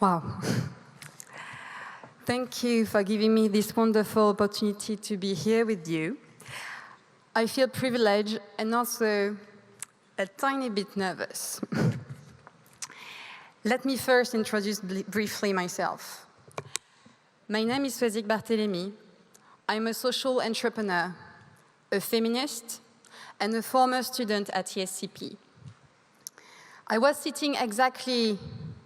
Wow. Thank you for giving me this wonderful opportunity to be here with you. I feel privileged and also a tiny bit nervous. Let me first introduce briefly myself. My name is Soazig Barthélemy. I'm a social entrepreneur, a feminist, and a former student at ESCP. I was sitting exactly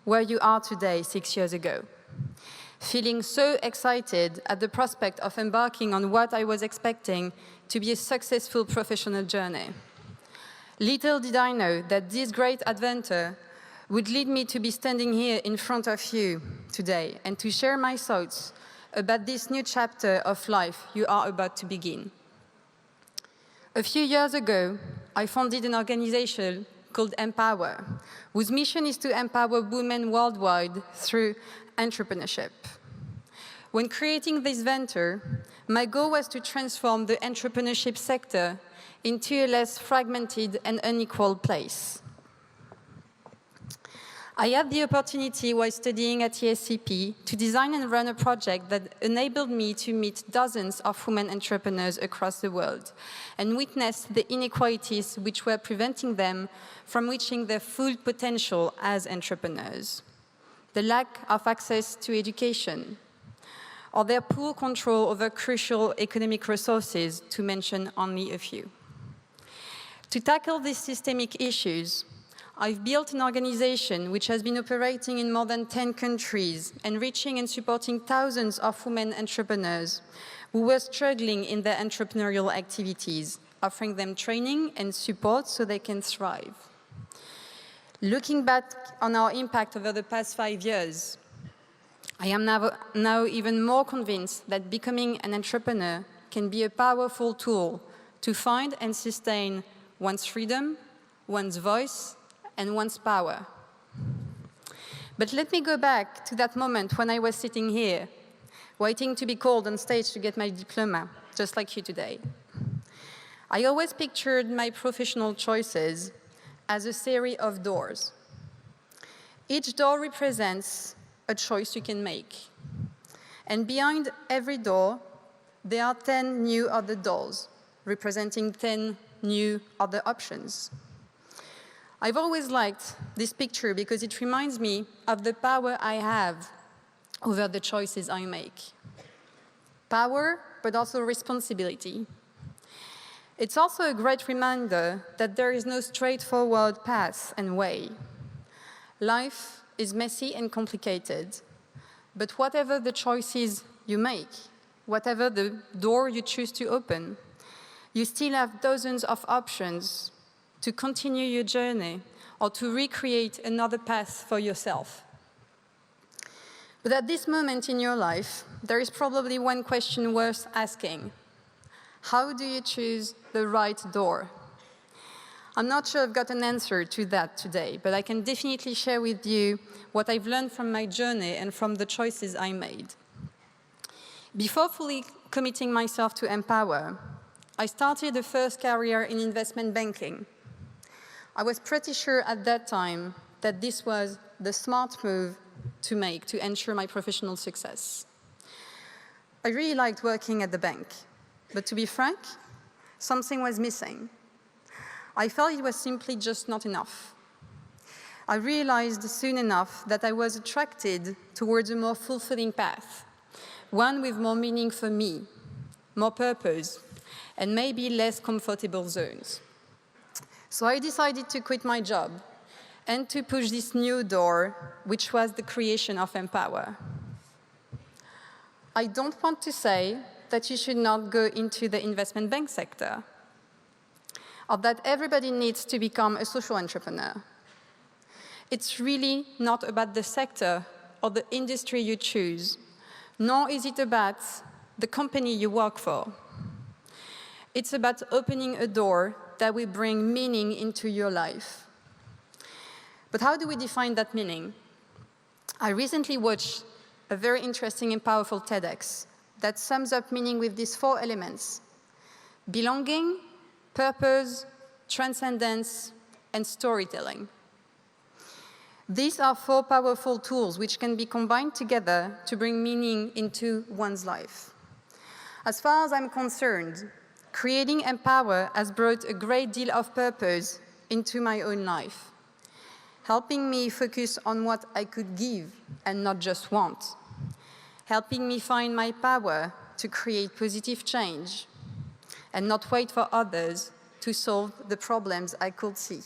where you are today 6 years ago, feeling so excited at the prospect of embarking on what I was expecting to be a successful professional journey. Little did I know that this great adventure would lead me to be standing here in front of you today and to share my thoughts about this new chapter of life you are about to begin. A few years ago, I founded an organization called Empower, whose mission is to empower women worldwide through entrepreneurship. When creating this venture, my goal was to transform the entrepreneurship sector into a less fragmented and unequal place. I had the opportunity while studying at ESCP to design and run a project that enabled me to meet dozens of women entrepreneurs across the world and witness the inequalities which were preventing them from reaching their full potential as entrepreneurs. The lack of access to education, or their poor control over crucial economic resources, to mention only a few. To tackle these systemic issues, I've built an organization which has been operating in more than 10 countries and reaching and supporting thousands of women entrepreneurs who were struggling in their entrepreneurial activities, offering them training and support so they can thrive. Looking back on our impact over the past 5 years, I am now even more convinced that becoming an entrepreneur can be a powerful tool to find and sustain one's freedom, one's voice, and one's power. But let me go back to that moment when I was sitting here, waiting to be called on stage to get my diploma, just like you today. I always pictured my professional choices as a series of doors. Each door represents a choice you can make. And behind every door, there are 10 new other doors, representing 10 new other options. I've always liked this picture because it reminds me of the power I have over the choices I make. Power, but also responsibility. It's also a great reminder that there is no straightforward path and way. Life is messy and complicated, but whatever the choices you make, whatever the door you choose to open, you still have dozens of options to continue your journey or to recreate another path for yourself. But at this moment in your life, there is probably one question worth asking. How do you choose the right door? I'm not sure I've got an answer to that today, but I can definitely share with you what I've learned from my journey and from the choices I made. Before fully committing myself to Empower, I started a first career in investment banking. I was pretty sure at that time that this was the smart move to make to ensure my professional success. I really liked working at the bank, but to be frank, something was missing. I felt it was simply just not enough. I realized soon enough that I was attracted towards a more fulfilling path, one with more meaning for me, more purpose, and maybe less comfortable zones. So I decided to quit my job and to push this new door, which was the creation of Empower. I don't want to say that you should not go into the investment bank sector, or that everybody needs to become a social entrepreneur. It's really not about the sector or the industry you choose, nor is it about the company you work for. It's about opening a door that will bring meaning into your life. But how do we define that meaning? I recently watched a very interesting and powerful TEDx that sums up meaning with these 4 elements: belonging, purpose, transcendence, and storytelling. These are 4 powerful tools which can be combined together to bring meaning into one's life. As far as I'm concerned, creating Empower has brought a great deal of purpose into my own life, helping me focus on what I could give and not just want, helping me find my power to create positive change and not wait for others to solve the problems I could see.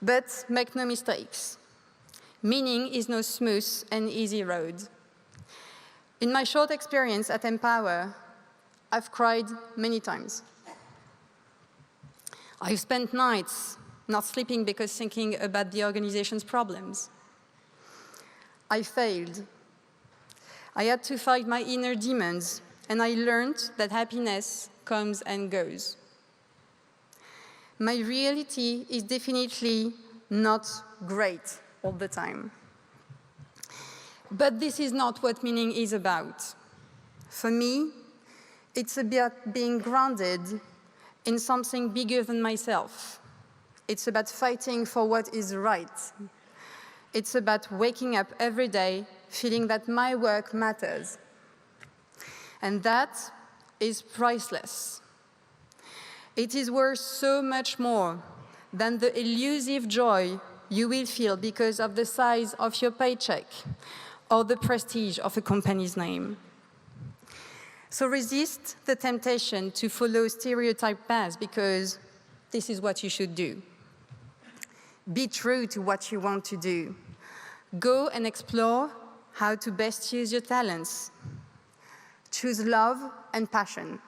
But make no mistakes, meaning is no smooth and easy road. In my short experience at Empower, I've cried many times. I've spent nights not sleeping because thinking about the organization's problems. I failed. I had to fight my inner demons, and I learned that happiness comes and goes. My reality is definitely not great all the time. But this is not what meaning is about. For me, it's about being grounded in something bigger than myself. It's about fighting for what is right. It's about waking up every day feeling that my work matters. And that is priceless. It is worth so much more than the elusive joy you will feel because of the size of your paycheck or the prestige of a company's name. So resist the temptation to follow stereotype paths because this is what you should do. Be true to what you want to do. Go and explore how to best use your talents. Choose love and passion.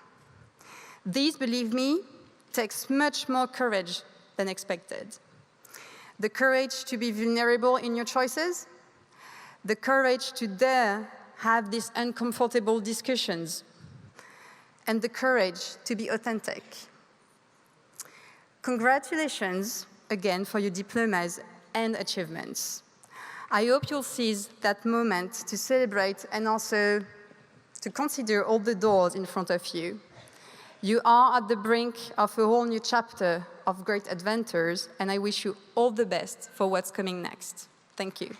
These, believe me, takes much more courage than expected. The courage to be vulnerable in your choices, the courage to dare have these uncomfortable discussions, and the courage to be authentic. Congratulations again for your diplomas and achievements. I hope you'll seize that moment to celebrate and also to consider all the doors in front of you. You are at the brink of a whole new chapter of great adventures, and I wish you all the best for what's coming next. Thank you.